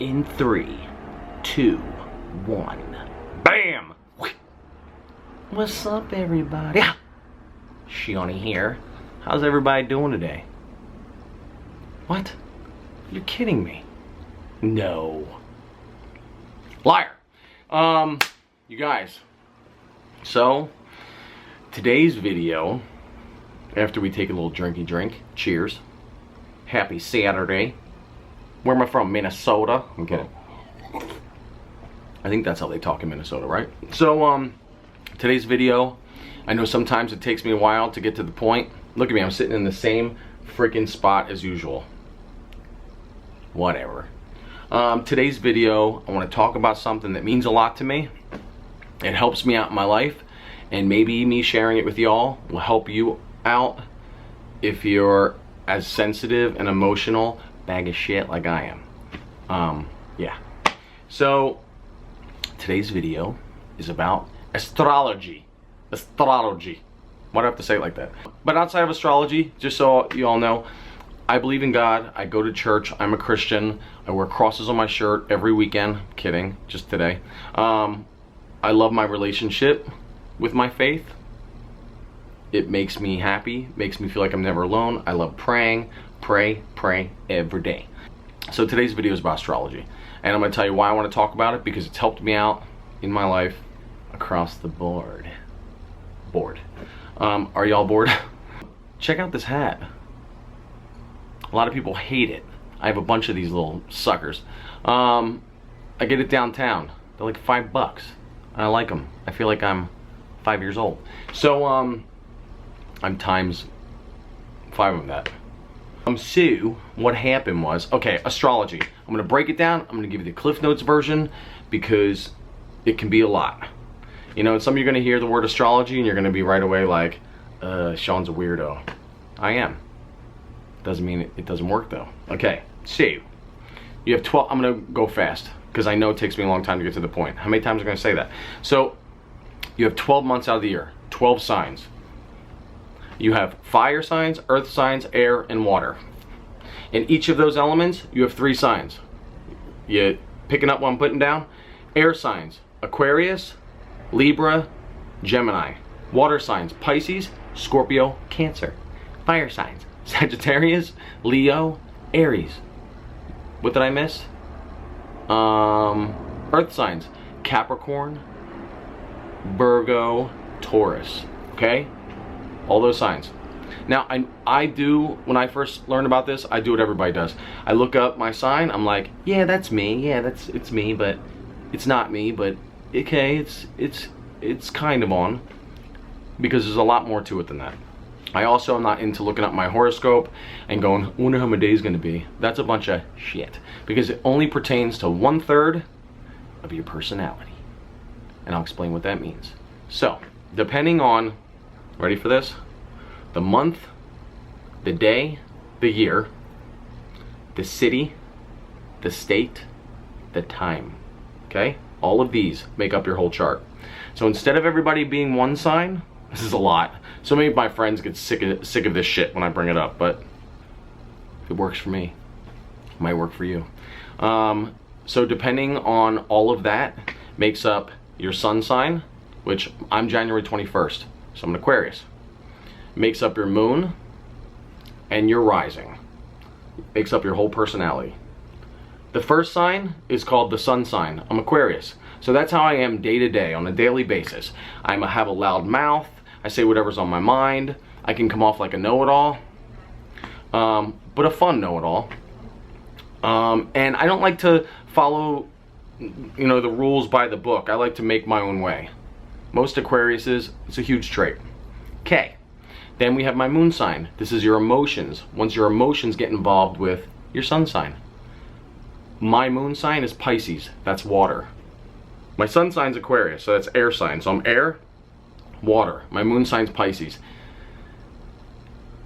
In 3, 2, 1. Bam! What's up, everybody? Shawnee here. How's everybody doing today? What? You're kidding me. No. Liar. You guys. So, today's video, after we take a little drinky drink, cheers. Happy Saturday. Where am I from? Minnesota? I'm kidding. I think that's how they talk in Minnesota, right? So, today's video, I know sometimes it takes me a while to get to the point. Look at me, I'm sitting in the same freaking spot as usual. Whatever. Today's video, I want to talk about something that means a lot to me. It helps me out in my life, and maybe me sharing it with y'all will help you out if you're as sensitive and emotional bag of shit like I am. Yeah. So, today's video is about astrology. Astrology. Why do I have to say it like that? But outside of astrology, just so you all know, I believe in God. I go to church. I'm a Christian. I wear crosses on my shirt every weekend. Kidding, just today. I love my relationship with my faith. It makes me happy, makes me feel like I'm never alone. I love praying. Pray every day. So today's video is about astrology. And I'm going to tell you why I want to talk about it, because it's helped me out in my life across the board. Are y'all bored? Check out this hat. A lot of people hate it. I have a bunch of these little suckers. I get it downtown. They're like $5. And I like them. I feel like I'm 5 years old. So, I'm times 5 of that. So, what happened was, okay, astrology. I'm going to break it down. I'm going to give you the Cliff Notes version because it can be a lot. You know, some of you are going to hear the word astrology and you're going to be right away like, Sean's a weirdo. I am. Doesn't mean it doesn't work though. Okay, so you have 12, I'm going to go fast because I know it takes me a long time to get to the point. How many times am I going to say that? So, you have 12 months out of the year, 12 signs. You have fire signs, earth signs, air, and water. In each of those elements, you have 3 signs. You picking up what I'm putting down? Air signs, Aquarius, Libra, Gemini. Water signs, Pisces, Scorpio, Cancer. Fire signs, Sagittarius, Leo, Aries. What did I miss? Earth signs, Capricorn, Virgo, Taurus. Okay? All those signs. Now, I do, when I first learned about this, I do what everybody does. I look up my sign, I'm like, yeah, that's me. Yeah, it's me, but it's not me, but okay, it's kind of on. Because there's a lot more to it than that. I also am not into looking up my horoscope and going, I wonder how my day's gonna be. That's a bunch of shit. Because it only pertains to 1/3 of your personality. And I'll explain what that means. So, depending on, ready for this? The month, the day, the year, the city, the state, the time. Okay? All of these make up your whole chart. So instead of everybody being one sign, this is a lot. So many of my friends get sick of this shit when I bring it up, but if it works for me, it might work for you. So depending on all of that makes up your sun sign, which I'm January 21st, so I'm an Aquarius. Makes up your moon and your rising. Makes up your whole personality. The first sign is called the sun sign. I'm Aquarius. So that's how I am day to day, on a daily basis. I have a loud mouth. I say whatever's on my mind. I can come off like a know-it-all. But a fun know-it-all. And I don't like to follow, you know, the rules by the book. I like to make my own way. Most Aquariuses, it's a huge trait. Okay. Then we have my moon sign. This is your emotions. Once your emotions get involved with your sun sign. My moon sign is Pisces. That's water. My sun sign's Aquarius, so that's air sign. So I'm air, water. My moon sign's Pisces.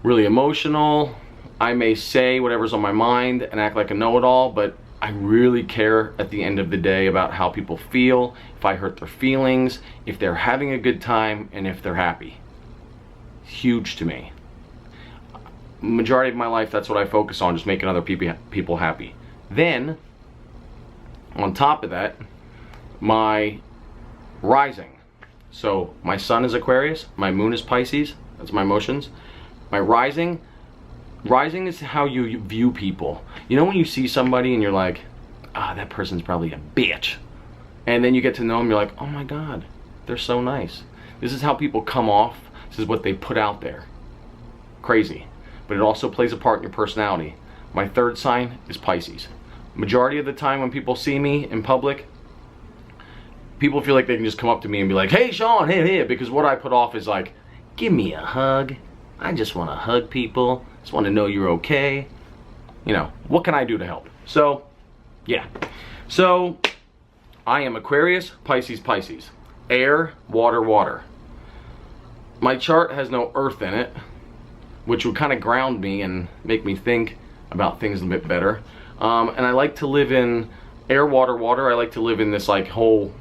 Really emotional. I may say whatever's on my mind and act like a know-it-all, but I really care at the end of the day about how people feel, if I hurt their feelings, if they're having a good time, and if they're happy. Huge to me. Majority of my life, that's what I focus on, just making other people happy. Then, On top of that, my rising. So my sun is Aquarius, my moon is Pisces. That's my emotions. My rising is how you view people. You know when you see somebody and you're like, ah, that person's probably a bitch. And then you get to know them, you're like, oh my God, they're so nice. This is how people come off. This is what they put out there. Crazy. But it also plays a part in your personality. My third sign is Pisces. Majority of the time when people see me in public, people feel like they can just come up to me and be like, hey Sean, hey, because what I put off is like, give me a hug. I just want to hug people. Just want to know you're okay. You know, what can I do to help? So, yeah. So, I am Aquarius, Pisces, Pisces. Air, water, water. My chart has no earth in it, which would kind of ground me and make me think about things a bit better. And I like to live in air, water, water. I like to live in this like whole,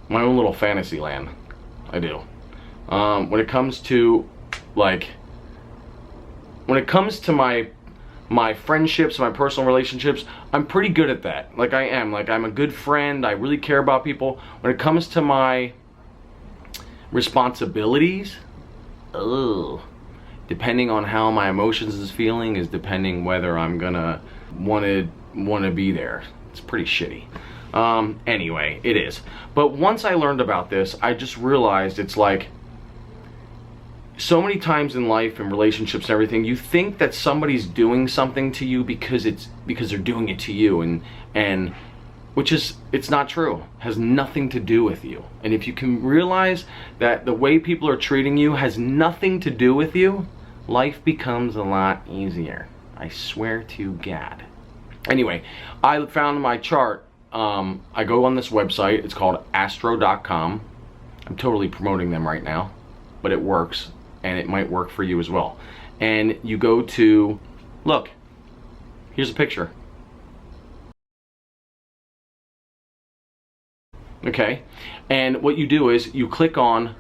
my own little fantasy land. I do. When it comes to like, when it comes to my friendships, my personal relationships, I'm pretty good at that. Like I am. Like I'm a good friend. I really care about people. When it comes to my responsibilities, depending on how my emotions is feeling is depending whether I'm gonna wanna be there. It's pretty shitty. Anyway, it is. But once I learned about this, I just realized it's like, so many times in life and relationships and everything, you think that somebody's doing something to you because they're doing it to you, and which is, it's not true. It has nothing to do with you. And if you can realize that the way people are treating you has nothing to do with you, life becomes a lot easier. I swear to God. Anyway, I found my chart. I go on this website. It's called astro.com. I'm totally promoting them right now, but it works. And it might work for you as well. And you go to, look, here's a picture. Okay, and what you do is you click on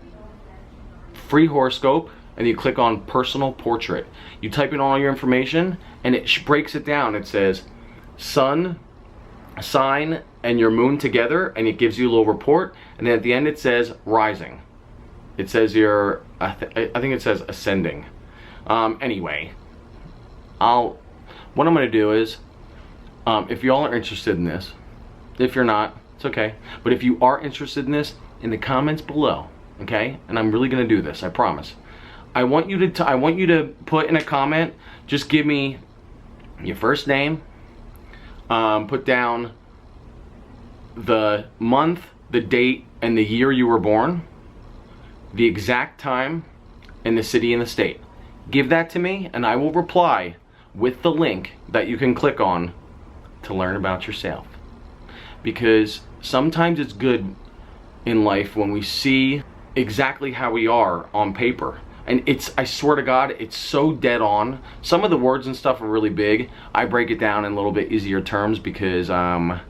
free horoscope and you click on personal portrait. You type in all your information and it breaks it down. It says sun, sign, and your moon together, and it gives you a little report. And then at the end it says rising. It says your, I think it says ascending. Anyway, what I'm going to do is, if y'all are interested in this, if you're not, it's okay. But if you are interested in this, in the comments below, okay? And I'm really going to do this, I promise. I want you to put in a comment, just give me your first name, put down the month, the date, and the year you were born, the exact time, and the city and the state. Give that to me and I will reply with the link that you can click on to learn about yourself. Because sometimes it's good in life when we see exactly how we are on paper. And it's, I swear to God, it's so dead on. Some of the words and stuff are really big. I break it down in a little bit easier terms because I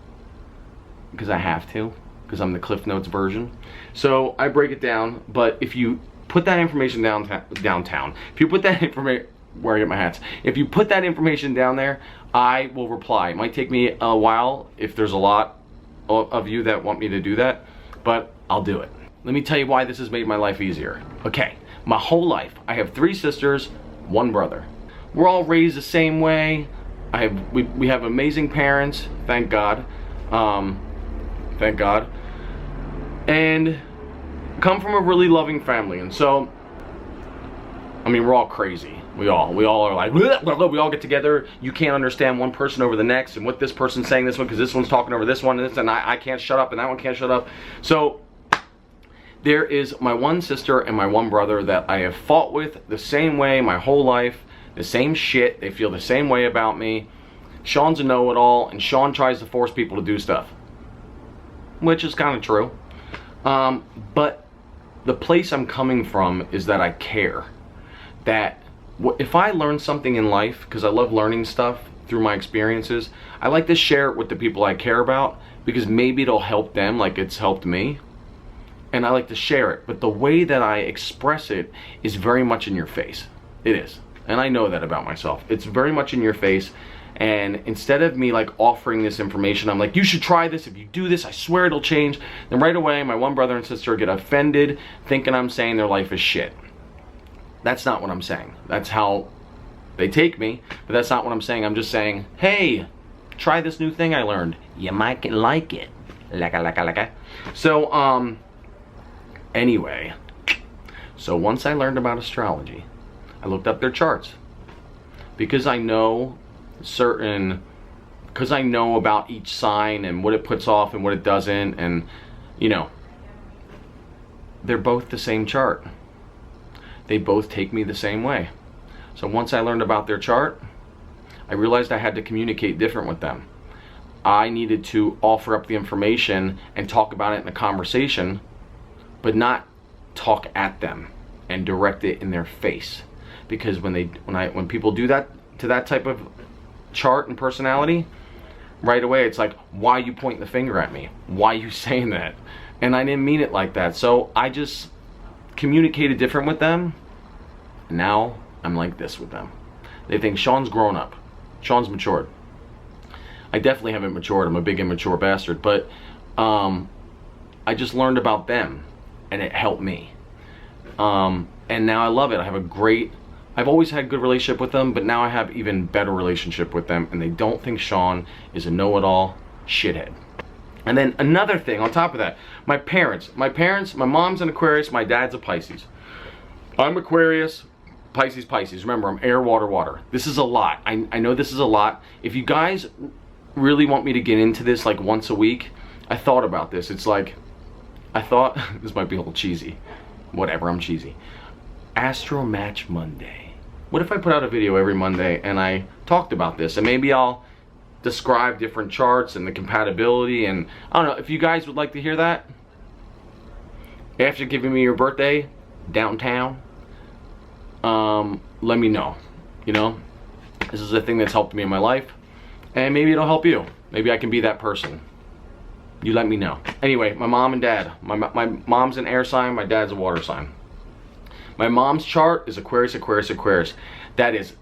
have to. Because I'm the Cliff Notes version. So I break it down, but if you put that information downtown, if you put that information, where I get my hats, if you put that information down there, I will reply. It might take me a while if there's a lot of you that want me to do that, but I'll do it. Let me tell you why this has made my life easier. Okay, my whole life, I have 3 sisters, 1 brother. We're all raised the same way. We have amazing parents, thank God. Thank God. And come from a really loving family. And so, I mean, we're all crazy. We all are like, blah, blah, blah. We all get together. You can't understand one person over the next and what this person's saying this one because this one's talking over this one and I can't shut up and that one can't shut up. So there is my 1 sister and my 1 brother that I have fought with the same way my whole life, the same shit. They feel the same way about me. Sean's a know-it-all and Sean tries to force people to do stuff, which is kind of true. But the place I'm coming from is that I care. That if I learn something in life, because I love learning stuff through my experiences, I like to share it with the people I care about because maybe it'll help them like it's helped me. And I like to share it. But the way that I express it is very much in your face. It is. And I know that about myself. It's very much in your face. And instead of me like offering this information, I'm like, you should try this. If you do this, I swear it'll change. Then right away, my one brother and sister get offended, thinking I'm saying their life is shit. That's not what I'm saying. That's how they take me, but that's not what I'm saying. I'm just saying, hey, try this new thing I learned. You might like it. Laka. So, anyway. So once I learned about astrology, I looked up their charts. Because I know about each sign and what it puts off and what it doesn't, and, you know, they're both the same chart. They both take me the same way. So once I learned about their chart, I realized I had to communicate different with them. I needed to offer up the information and talk about it in a conversation, but not talk at them and direct it in their face. Because when people do that to that type of chart and personality, right away it's like, why are you pointing the finger at me? Why are you saying that? And I didn't mean it like that. So I just communicated different with them. Now I'm like this with them. They think Sean's grown up. Sean's matured. I definitely haven't matured. I'm a big immature bastard. But I just learned about them, and it helped me. And now I love it. I've always had a good relationship with them, but now I have even better relationship with them, and they don't think Sean is a know-it-all shithead. And then another thing on top of that, my parents, my mom's an Aquarius, my dad's a Pisces. I'm Aquarius, Pisces. Remember, I'm air, water. This is a lot. I know this is a lot. If you guys really want me to get into this like once a week, I thought about this. It's like, I thought, this might be a little cheesy. Whatever, I'm cheesy. Astro Match Monday. What if I put out a video every Monday and I talked about this, and maybe I'll describe different charts and the compatibility, and I don't know, if you guys would like to hear that after giving me your birthday downtown, let me know. You know, this is a thing that's helped me in my life, and maybe it'll help you. Maybe I can be that person. You let me know. Anyway, my mom and dad. My mom's an air sign, my dad's a water sign. My mom's chart is Aquarius. That is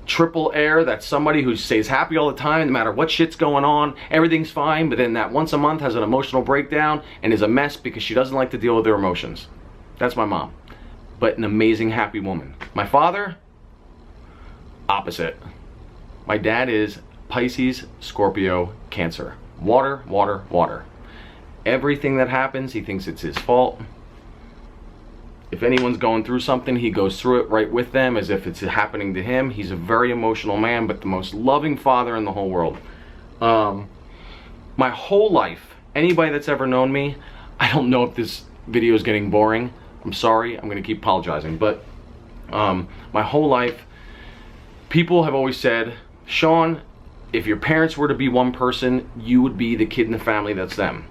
triple air. That's somebody who stays happy all the time, no matter what shit's going on. Everything's fine, but then that once a month has an emotional breakdown and is a mess because she doesn't like to deal with their emotions. That's my mom. But an amazing, happy woman. My father, opposite. My dad is Pisces, Scorpio, Cancer. Water. Everything that happens, he thinks it's his fault. If anyone's going through something, he goes through it right with them as if it's happening to him. He's a very emotional man, but the most loving father in the whole world. My whole life, anybody that's ever known me, I don't know if this video is getting boring. I'm sorry, I'm going to keep apologizing. But my whole life, people have always said, Sean, if your parents were to be one person, you would be the kid in the family that's them.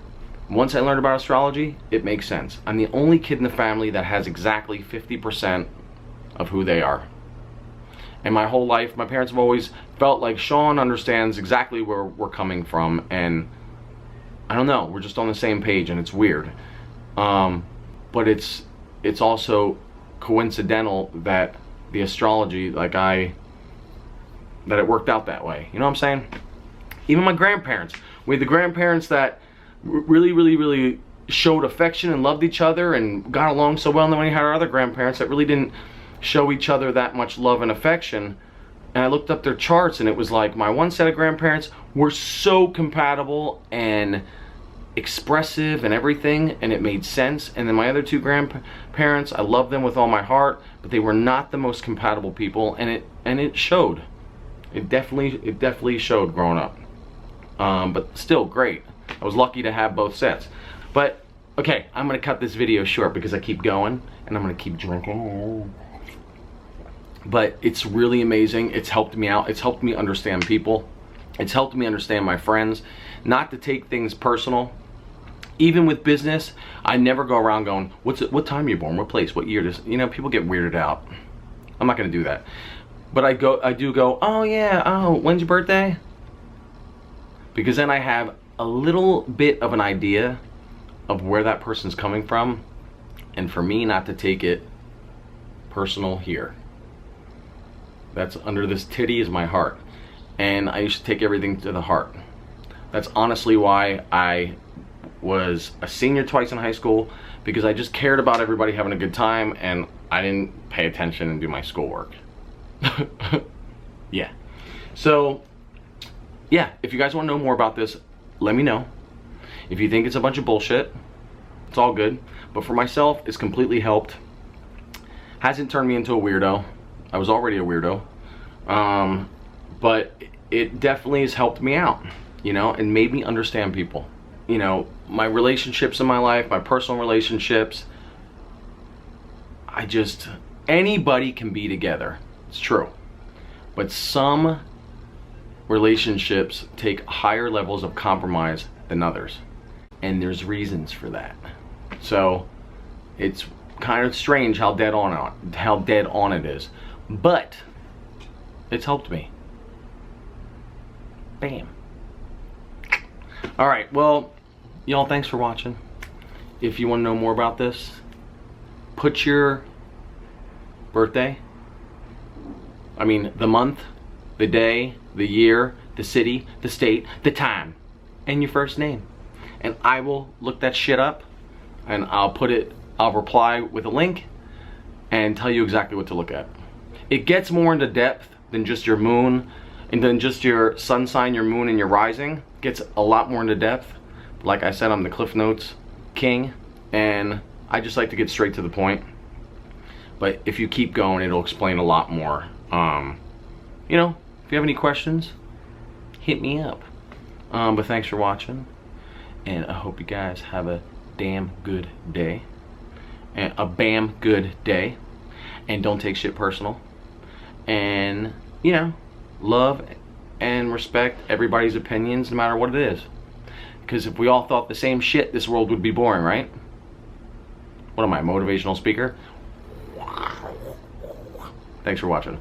Once I learned about astrology, it makes sense. I'm the only kid in the family that has exactly 50% of who they are. And my whole life, my parents have always felt like Sean understands exactly where we're coming from, and I don't know, we're just on the same page, and it's weird. But it's also coincidental that the astrology, that it worked out that way. You know what I'm saying? Even my grandparents. We had the grandparents that really showed affection and loved each other and got along so well, and then we had our other grandparents that really didn't show each other that much love and affection. And I looked up their charts, and it was like my one set of grandparents were so compatible and expressive and everything, and it made sense. And then my other two grandparents, I love them with all my heart, but they were not the most compatible people, and it showed. It definitely showed growing up. But still great. I was lucky to have both sets. But okay, I'm gonna cut this video short because I keep going and I'm gonna keep drinking. But it's really amazing. It's helped me out. It's helped me understand people. It's helped me understand my friends, not to take things personal. Even with business, I never go around going, what time are you born? What place? What year? You know, people get weirded out. I'm not gonna do that. But I do go, oh yeah, oh, when's your birthday? Because then I have a little bit of an idea of where that person's coming from, and for me not to take it personal here. That's under this titty is my heart. and I used to take everything to the heart. That's honestly why I was a senior twice in high school, because I just cared about everybody having a good time and I didn't pay attention and do my schoolwork. Yeah. So, yeah, if you guys want to know more about this, let me know. If you think it's a bunch of bullshit, it's all good. But for myself, it's completely helped. Hasn't turned me into a weirdo. I was already a weirdo. But it definitely has helped me out, you know, and made me understand people. You know, my relationships in my life, my personal relationships, anybody can be together. It's true. But some relationships take higher levels of compromise than others. And there's reasons for that. So it's kind of strange how dead on it is. But it's helped me. Bam. Alright, well, y'all, thanks for watching. If you want to know more about this, put your birthday, the month, the day, the year, the city, the state, the time, and your first name. And I will look that shit up, and I'll reply with a link and tell you exactly what to look at. It gets more into depth than just your moon, and then just your sun sign, your moon, and your rising. It gets a lot more into depth. Like I said, I'm the Cliff Notes king, and I just like to get straight to the point. But if you keep going, it'll explain a lot more. You know, if you have any questions, hit me up. But thanks for watching, and I hope you guys have a damn good day, and a bam good day, and don't take shit personal, and you know, love and respect everybody's opinions no matter what it is, because if we all thought the same shit, this world would be boring, right? What am I, a motivational speaker? Thanks for watching.